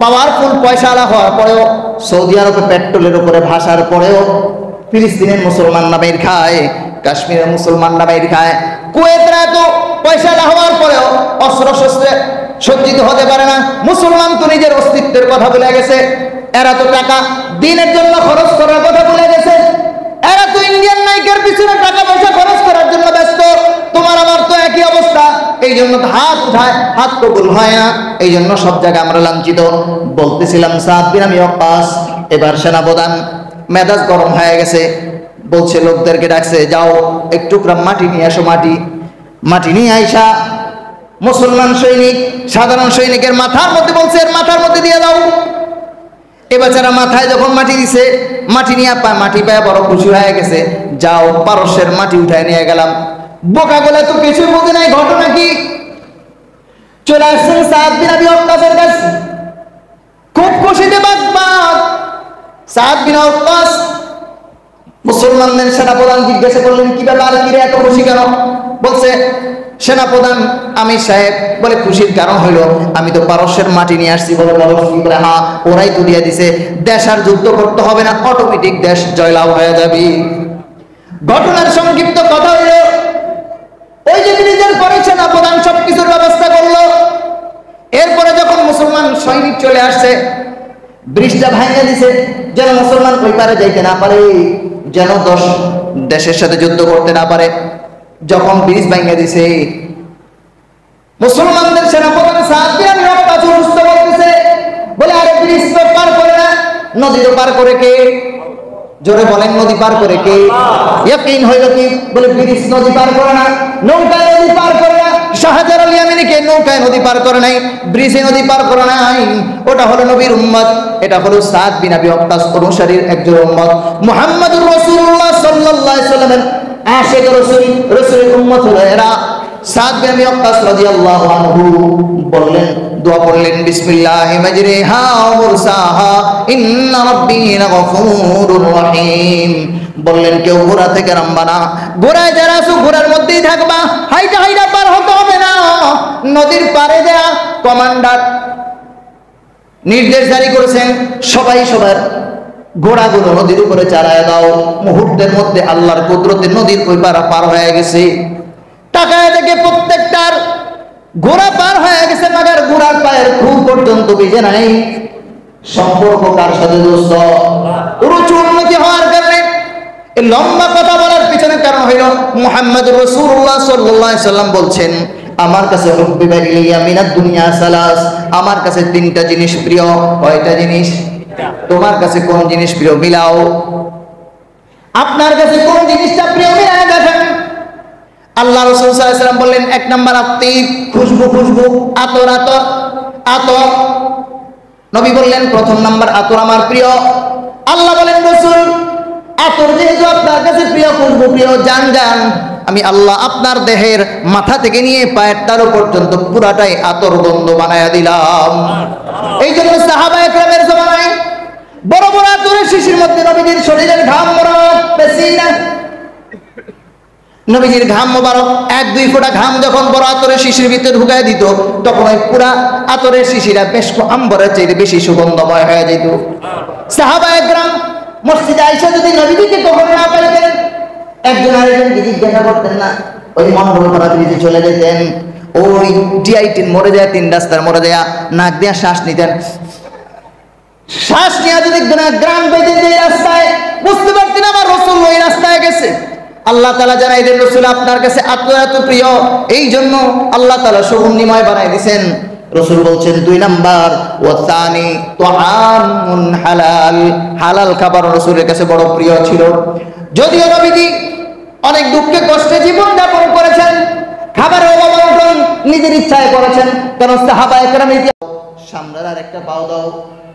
পাওয়ারফুল পয়সাওয়ালা হওয়ার পরেও, সৌদি আরবে পেট্রোলের উপরে ভাসার পরেও ফিলিস্তিনের মুসলমানরা বের খায়, কাশ্মীরের মুসলমানরা বের খায়, কুয়েতরা এত পয়সাওয়ালা হওয়ার পরেও অস্ত্র শস্ত্রে সজ্জিত হতে পারে না। মুসলমান তো নিজের অস্তিত্বের কথা ভুলে গেছে। এরা তো টাকা দিনের জন্য খরচ করার কথা ভুলে গেছে। এরা তো ইন্ডিয়ান নায়িকার পিছনে টাকা পয়সা খরচ করার জন্য ব্যস্ত। তোমার আমার তো একই অবস্থা। এই জন্য হাত উঠায়, হাত কবুল হয় না। এই জন্য সব জায়গায় আমরা লাঞ্ছিত। বলতেছিলাম সাদ বিন আবি ওয়াক্কাস, এবার সেনাপ্রধান মেজাজ গরম হয়ে গেছে, বলছে লোকদেরকে ডাকছে, যাও একটু মাটি নিয়ে আসো। মাটি নিয়ে আইসা মুসলমান সৈনিক, সাধারণ সৈনিকের মাথার মধ্যে বলছে, এর মাথার মধ্যে দিয়ে দাও। এ বেচারা মাথায় যখন মাটি দিছে, মাটি নিয়ে মাটি পায় বড় খুশি হয়ে গেছে, যাও পারস্যের মাটি উঠায় নিয়ে গেলাম। বোকা গেলে তো কিছু বোঝে নাই, ঘটনা কি? চলে আসছেন সাদ বিন আবি ওয়াক্কাসের কাছে, খুব খুশিতে বাগবাগ। সাদ বিন ওয়াক্কাস মুসলমানদের সেনাপ্রধান জিজ্ঞাসা করলেন, কি ব্যাপার, কি রে এত খুশি কেন? বলছে সেনাপ্রধান আমির সাহেব, বলে খুশির কারণ হলো আমি তো পারস্যের মাটি নিয়ে আসছি। বলে বলে হ্যাঁ, ওরাই তো দিয়ে দিছে, দেশ আর যুদ্ধ করতে হবে না, অটোমেটিক দেশ জয়লাভ হয়ে যাবে। ঘটনার সংক্ষিপ্ত কথা হইল, ওই যে ব্রিজের পরে সেনাপ্রধান সবকিছুর ব্যবস্থা করলো। এরপরে যখন মুসলমান সৈনিক চলে আসছে, ব্রিজটা ভাঙিয়ে দিছে যেন মুসলমান ওই পারে যাইতে না পারে, যেন দেশের সাথে যুদ্ধ করতে না পারে। যখন ব্রিজ ভাঙিয়ে দিছে, মুসলমানদের সেনাপ্রধান সাদ বিন আবি ওয়াক্কাস বলতেছে, বলে আরে ব্রিজ তো পার করে না, নদী তো পার করে কে? জোরে বলেন, নদী পার করে কে? ইয়াকিন হইল কি? বলে ব্রিজ নদী পার করে না, নৌকায় নদী পার করে না। শাহজালাল ইয়ামিনীকে নৌকায় নদী পার করে নাই, ব্রিজে নদী পার করে নাই। ওটা হলো নবীর উম্মত, এটা হলো সাদ বিন আবি ওয়াক্কাস অনুসারীর একজন উম্মত, মুহাম্মদুর রাসূলুল্লাহ সাল্লাল্লাহু আলাইহি সাল্লামের আশিক রাসূল, রাসূলের উম্মত হলো এরা। সাদ বিন আবি ওয়াক্কাস রাদিয়াল্লাহু আনহু বললেন, দোয়া পড়লেন, বিসমিল্লাহি মাজরিহা ওয়া মুরসাহা ইন্না রাব্বী লাগফুরুর রহিম। বললেন কেউ ঘোড়া থেকে নামবা না, ঘোড়ায় যারা আছো ঘোড়ার মধ্যেই থাকবা, হাইটা হাইটা পার হতে হবে না। নদীর পারে দেয়া কমান্ডার নির্দেশ জারি করেছেন, সবাই সবার ঘোড়াগুলো নদীর উপরে চালায় দাও। মুহূর্তের মধ্যে আল্লাহর কুদরতে নদীর ওই পারা পার হয়ে গেছে। টাকায় দেখে প্রত্যেকটার ঘোড়া পার হয়ে গেছে, মাগার ঘোড়ার পায়ের খুব পর্যন্ত বেজে নাই। সম্পর্ক কার সাথে দোস্ত? রুচি উন্নতি হওয়ার কারণে। এই লম্বা কথা বলার পিছনে কারণ হইল মুহাম্মদুর রাসূলুল্লাহ সাল্লাল্লাহু আলাইহি সাল্লাম বলছেন, আমার কাছে হুব্বিবা ইলাইয়া মিনাদ দুনিয়া সালাস, আমার কাছে তিনটা জিনিস প্রিয়। কয়টা জিনিস? তোমার কাছে কোন জিনিস প্রিয়? মিলাও। আপনার কাছে কোন জিনিসটা প্রিয় মিলায় দেখেন। আল্লাহ রাসূল সাল্লাল্লাহু আলাইহি সাল্লাম বললেন, এক নাম্বার আত্মীব, খুশবু, খুশবু, আতর, আতর, আতর। নবী বললেন প্রথম নাম্বার আতর আমার প্রিয়। আল্লাহ বলেন, রাসূল আতর যেহেতু আপনার কাছে প্রিয়, খুশবু প্রিয়, জান জান আমি আল্লাহ আপনার দেহের মাথা থেকে নিয়ে পায়ের তালু পর্যন্ত পুরাটাই আতর গন্ধ বানায়া দিলাম। এই জন্য সাহাবায়ে কেরামের জামানায় বড় বড় আতরের শিশির মধ্যে নবীজির শরীরের ঘাম মোবারক পেছিনা, নবীজির ঘাম মোবারক 1-2 ফোঁটা ঘাম যখন বড় আতরের শিশির ভিতরে ঢুকায় দিত, তখন ওই পুরা আতরের শিশিরা বেশ আম্বরের চেয়ে বেশি সুগন্ধময় হয়ে যেত। সাহাবায়ে কেরাম মসজিদে আয়েশা যদি নবীজিকে কখনো না পাইতেন, একজন আরেকজনকে জিজ্ঞাসা করতেন না, ওই মন্ডল পাড়া ব্রিজে চলে যেতেন, ওই DI-10 মরে যায়, 3 রাস্তার মরে যায়, নাক দিয়ে শ্বাস নিতেন। শ্বাস নিয়ে যদি গ্রাম পেতেন যে রাস্তায়, বুঝতে পারতেন আমার রাসূল ওই রাস্তায় গেছে। আল্লাহ তাআলা জানাই দেন, রাসূল আপনার কাছে এত প্রিয়, এই জন্য আল্লাহ তাআলা সুগন্ধিময় বানাই দিয়েছেন। রাসূল বলছেন 2 নাম্বার, ওয়াসানি তুআমুন হালাল, হালাল খাবার রাসূলের কাছে বড় প্রিয় ছিল। যদিও নবীজি অনেক দুঃখে কষ্টে জীবন যাপন করেছেন, খাবারের অভাব নিজের ইচ্ছায় করেছেন, কারণ সাহাবায়ে কেরাম সামনের আর একটা পাও দাও,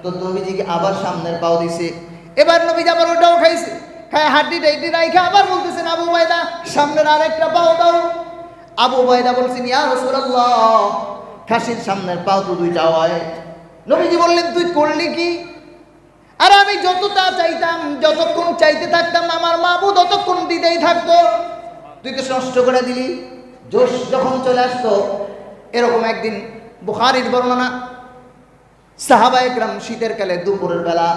তো নবীজিকে আবার সামনের পাও দিছে। এবার নবীজি আবার ওটাও খাইছে, খায় হাড্ডি টাইডি রাইখা আবার বলতেছেন, আবু উবাইদা সামনের আর একটা পাও দাও। আবু উবাইদা বলছেন, ইয়া রাসূলুল্লাহ খাসির সামনের পাও তো 2টা হয়। নবীজি বললেন, তুই করলি কি? আর আমি যতটা চাইতাম, যতক্ষণ চাইতে থাকতাম, আমার মাবুদ ততক্ষণ দিতেই থাকতো, তুই তো নষ্ট করে দিলি। জোশ যখন চলে আসতো, এরকম একদিন বুখারীর বর্ণনা, সাহাবায়ে কেরাম শীতের কালে দুপুরের বেলা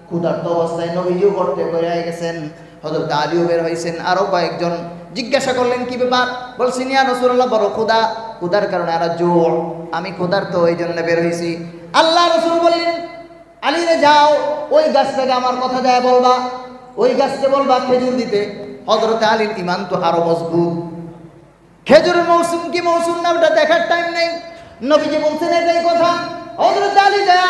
ক্ষুধার্ত অবস্থায় নবীজিও করতে বের হয়ে গেছেন, হযরত আলীও বের হয়েছেন, আরো কয়েকজন। জিজ্ঞাসা করলেন, কি ব্যাপার? বলছেন, ইয়া রাসূলুল্লাহ বড় ক্ষুধার কারণে আর জোর, আমি ক্ষুধার্ত ওই জন্য বের হয়েছি। আল্লাহ রাসূল বললেন, আলী রে যাও, ওই গাছটাকে আমার কথা যায় বলবা, ওই গাছকে বলবা খেজুর দিতে। হযরত আলীর ঈমান তো আরো মজবুত। খেজুরের মৌসুম কি মৌসুম না ওটা দেখার টাইম নেই, নবীজি বলছেন এটাই কথা। হযরত আলী যায়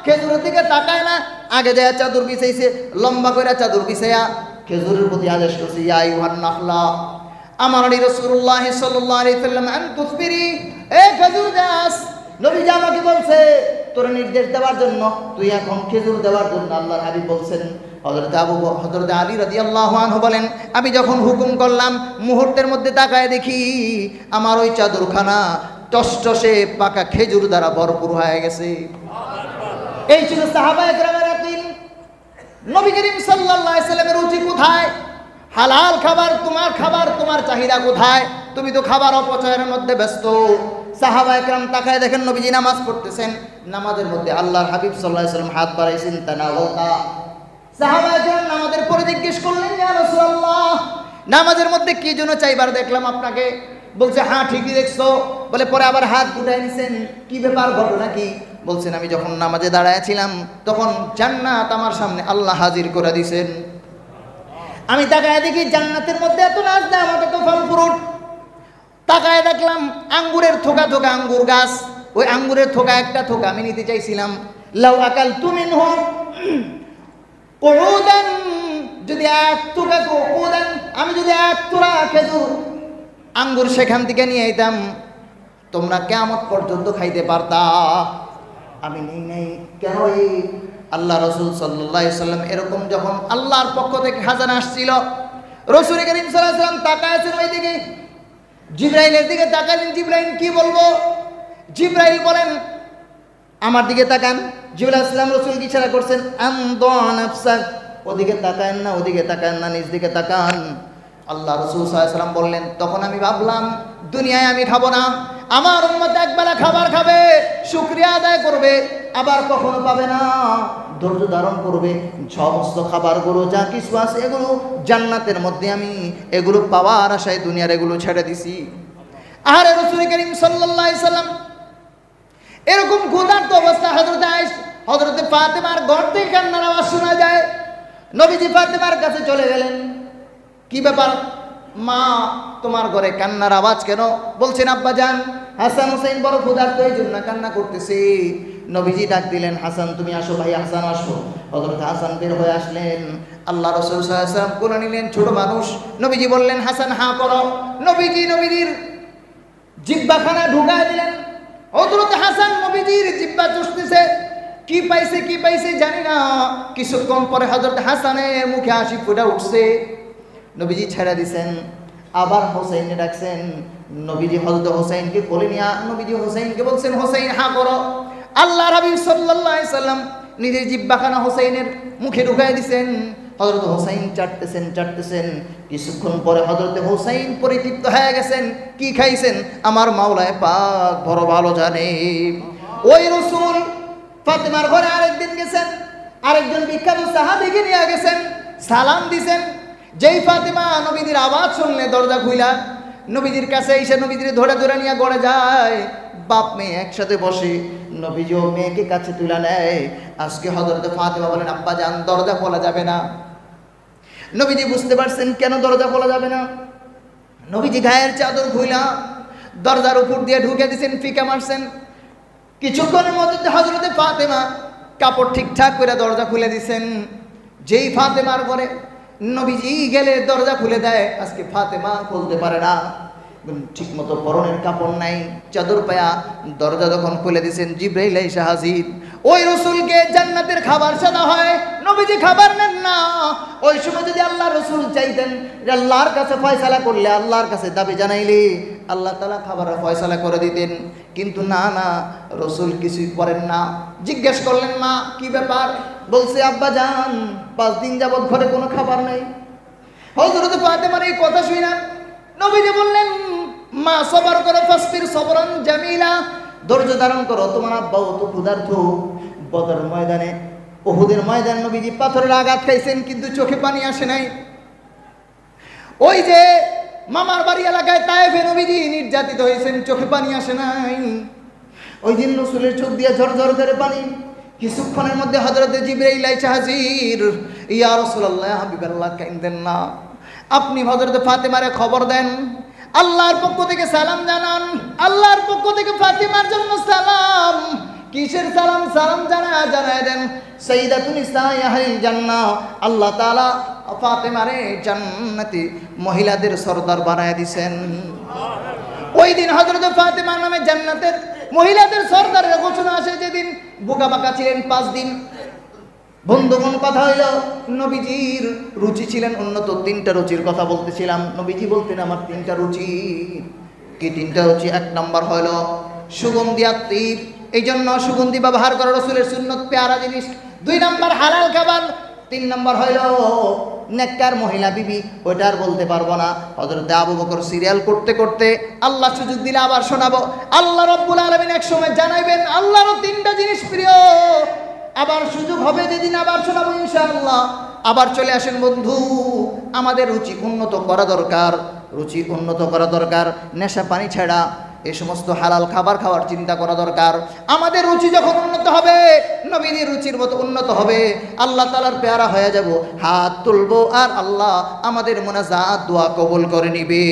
খেজুরের দিকে তাকায় না, আগে যায় চাদর বিছাইছে, লম্বা করে চাদর বিছাইয়া খেজুরের প্রতি আদেশ করছে, ইয়া আইয়ুহান নাখলা আমানি রাসূলুল্লাহ সাল্লাল্লাহু আলাইহি ওয়াসাল্লাম আন তুসবিরি, এ খেজুর গাছ, নবীজি আমাকে বলছে তোর নির্দেশ দেওয়ার জন্য, তুই এখন খেজুর দেওয়ার জন্য আল্লাহর হাবিব বলছেন। হযরত আলী রাদিয়াল্লাহু আনহু বলেন, আমি যখন হুকুম করলাম, মুহূর্তের মধ্যে তাকায় দেখি আমার ওই চাদরখানা টসটসে পাকা খেজুর দ্বারা ভরপুর হয়ে গেছে। এই ছিল সাহাবায়ে কেরামের আকিল। নবী করিম সাল্লাল্লাহু আলাইহি সাল্লামের রুচি কোথায়? হালাল খাবার, তোমার চাহিদা কোথায়? তুমি তো খাবার অপচয়ের মধ্যে ব্যস্ত। সাহাবায়ে কেরাম তাকায় দেখেন নবীজি নামাজ পড়তেছেন, নামাজের মধ্যে আল্লাহর হাবিব সাল্লাল্লাহু আলাইহি সাল্লাম হাত বাড়াইছেন তানাওয়াতা। সাহাবায়ে কেরাম নামাজের পরে জিজ্ঞেস করলেন, ইয়া রাসূলুল্লাহ, নামাজের মধ্যে কি জন্য চাইবার দেখলাম আপনাকে? বলছে, হ্যাঁ ঠিকই দেখছো। বলে পরে আবার হাত গুটাই নিছেন, কি ব্যাপার, ঘটনা কি? বলছেন, আমি যখন নামাজে দাঁড়ায়াছিলাম তখন জান্নাত আমার সামনে আল্লাহ হাজির করে দিয়েছেন। আমি তাকায় দেখি জান্নাতের মধ্যে এত নাজদাম, এত ফল ফ্রুট। তাকায় দেখলাম আঙ্গুরের থোকা থোকা আঙ্গুর গাছ। ওই আঙ্গুরের থোকা একটা থোকা আমি নিতে চাইছিলাম। লাউ আকালতু মিনহু কুউদান, যদি এক থোকা কুউদান, আমি যদি এক তোড়া খেজুর আঙ্গুর সেখান থেকে নিয়ে আইতাম, তোমরা কিয়ামত পর্যন্ত খাইতে পারতা। আমি নেই কেন? এই আল্লাহ রাসূল সাল্লাল্লাহু আলাইহি সাল্লাম এরকম যখন আল্লাহর পক্ষ থেকে খাজানা আসছিল, রাসূল করিম সাল্লাল্লাহু আলাইহি সাল্লাম তাকায়াছেন ওই দিকে, জিবরাইলের দিকে তাকালেন। জিবরাইল কি বলবো? জিবরাইল বলেন, আমার দিকে তাকান। জিবরাইল আলাইহিস সালাম রাসূলকে ইশারা করছেন, আমদা নাফসাক, ওদিকে তাকান না, ওদিকে তাকান না, নিজ দিকে তাকান। আল্লাহ রাসূল সাল্লাল্লাহু আলাইহি সাল্লাম বললেন, তখন আমি ভাবলাম দুনিয়ায় আমি খাবো না, আমার উম্মত একবেলা খাবার খাবে, শুকরিয়া আদায় করবে, আবার কখনো পাবে না, ধৈর্য ধারণ করবে। সমস্ত খাবারগুলো যা কিছু আছে এগুলো জান্নাতের মধ্যে, আমি এগুলো পাওয়ার আশায় দুনিয়ার এগুলো ছেড়ে দিছি। আর রাসূল করিম সাল্লাল্লাহু আলাইহি সাল্লাম এরকম ক্ষুধার্ত অবস্থা, হযরতে ফাতেমার ঘর থেকে কান্নার আওয়াজ শোনা যায়। নবীজি ফাতেমার কাছে চলে গেলেন, কি ব্যাপার মা, তোমার ঘরে কান্নার আওয়াজ কেন? বলছেন, আব্বা জান, হাসান হোসেন বড় ক্ষুধার্ত, এই জন্য কান্না করতেছে। নবীজি ডাক দিলেন, হাসান তুমি আসো, ভাই হাসান আসো। হযরত হাসান বের হয়ে আসলেন। আল্লাহ রাসূল সাল্লাল্লাহু আলাইহি ওয়াসাল্লাম কোলে নিলেন, ছোট মানুষ। নবীজি বললেন, হাসান হা করো। নবীজির জিহ্বাখানা ঢুকায় দিলেন। হযরত হাসান নবীজির জিহ্বা চুষতেছে, কি পাইছে জানি না। কিছুক্ষণ পরে হযরত হাসানের মুখে হাসি ফুটে উঠছে। নবীজি ছেড়ে দিছেন। আবার হোসেইনকে ডাকছেন। নবীজি হযরত হোসেইনকে কোলে নিয়ে নবীজি হোসেইনকে বলছেন, হোসেইন হা করো। আল্লাহর হাবিব সাল্লাল্লাহু আলাইহি সাল্লাম নিজের জিহ্বাখানা হোসেইনের মুখে ঢুকাই দিছেন। হযরত হোসেইন চাটতেছেন। কিছুক্ষণ পরে হযরত হোসেইন পরিতৃপ্ত হয়ে গেছেন। কি খাইছেন আমার মাওলায় পাক বড় ভালো জানে। ওই রাসূল ফাতেমার ঘরে আরেকদিন গেছেন, আরেকজন বিখ্যাত সাহাবীকে নিয়ে গেছেন, সালাম দিছেন। যেই ফাতেমা নবীদের আওয়াজ শুনলে দরজা খুইলা নবীজির কাছে এসে নবীজির ধরে নিয়ে গড়ে যায়। বাপ মেয়ে একসাথে বসে, নবীজি ও মেয়েকে কাছে তুলে নেয়। আজকে হযরত ফাতেমা বলেন, আব্বা জান দরজা খোলা যাবে না। নবীজি বুঝতে পারছেন কেন দরজা খোলা যাবে না। নবীজি গায়ের চাদর খুইলা দরজার উপর দিয়ে ঢুকে দিয়েছেন, ফিকা মারছেন। কিছুক্ষণের মধ্যে হযরত ফাতেমা কাপড় ঠিকঠাক করে দরজা খুলে দিয়েছেন। যেই ফাতেমার ঘরে নবীজি গেলে দরজা খুলে দেয়, আজকে ফাতেমা খুলতে পারে না, ঠিক মতো পরনের কাপড় নাই, চাদর পায়া দরজা যখন খুলে দিয়েছেন, জিবরাইল এসে হাজির। ওই রাসূলকে জান্নাতের খাবার সাদা হয়, নবীজি খাবার নেন না। ওই সময় যদি আল্লাহ রাসূল চাইতেন যে আল্লাহর কাছে ফয়সালা করলে, আল্লাহর কাছে দাবি জানাইলে আল্লাহ তাআলা খাবারের ফয়সালা করে দিতেন, কিন্তু না রাসূল কিছুই করেন না। জিজ্ঞেস করলেন, মা কি ব্যাপার? বলছে, আব্বা জান 5 দিন যাবত ঘরে কোনো খাবার নাই। হযরত ফাতেমার এই কথা শুনে নবীজি বললেন, মা সবর করো, ফাসবির সবরান জামিলা, ধৈর্য ধারণ করো, তোমার আব্বাও তো ক্ষুধার্ত। বদর ময়দানে, উহুদের ময়দানে নবীজি পাথরের আঘাত খাইছেন, কিন্তু চোখে পানি আসে নাই। ওই যে মামার বাড়ি এলাকায় তায়েফে নবীজি নির্যাতিত হয়েছেন, চোখে পানি আসে নাই। ওই দিন রাসূলের চোখ দিয়ে ঝরঝর করে পানি। কিছুক্ষণের মধ্যে হযরত জিবরাইল এসে হাজির। ইয়া রাসূলুল্লাহ, হাবিবাল্লাহ, কাইন্দেন না, আপনি হযরত ফাতেমারে খবর দেন, আল্লাহর পক্ষ থেকে সালাম জানান, আল্লাহর পক্ষ থেকে ফাতেমার জন্য সালাম। কিসের সালাম? সালাম জানায় দেন, সাইয়্যিদাতুন নিসাই আহলিল জান্নাহ, আল্লাহ তাআলা ফাতেমারে জান্নাতি মহিলাদের সরদার বানায় দিবেন। ওই দিন হযরত ফাতেমার নামে জান্নাতের মহিলাদের সরদারের ঘোষণা আসে। যেদিন বোকা বাঁকা ছিলেন 5 দিন। বন্ধুগণ, কথা হইল নবীজির রুচি ছিলেন উন্নত 3টা রুচির কথা বলতেছিলাম। নবীজি বলতেন, আমার 3টা রুচি। কি তিনটা রুচি? এক নম্বর হলো সুগন্ধি আত্মীর, এই জন্য সুগন্ধি ব্যবহার করা রসুলের সুন্নত, পেয়ারা জিনিস। 2 নম্বর হালাল খাবার। 3 নম্বর হইল নেককার মহিলা বিবি, ওইটা আর বলতে পারবো না। হযরত আবু বকর সিরিয়াল করতে করতে আল্লাহ সুযোগ দিলে আবার শোনাবো। আল্লাহ রাব্বুল আলামিন এক সময় জানাইবেন আল্লাহরও 3টা জিনিস প্রিয়। আবার সুযোগ হবে যেদিন আবার শোনাবো ইনশাআল্লাহ। আবার চলে আসেন বন্ধু, আমাদের রুচি উন্নত করা দরকার, রুচি উন্নত করা দরকার। নেশা পানি ছাড়া এই সমস্ত হালাল খাবার খাওয়ার চিন্তা করা দরকার। আমাদের রুচি যখন উন্নত হবে, নবীর রুচির মতো উন্নত হবে, আল্লাহ তাআলার পেয়ারা হয়ে যাব, হাত তুলবো আর আল্লাহ আমাদের মোনাজাত দোয়া কবুল করে নিবে।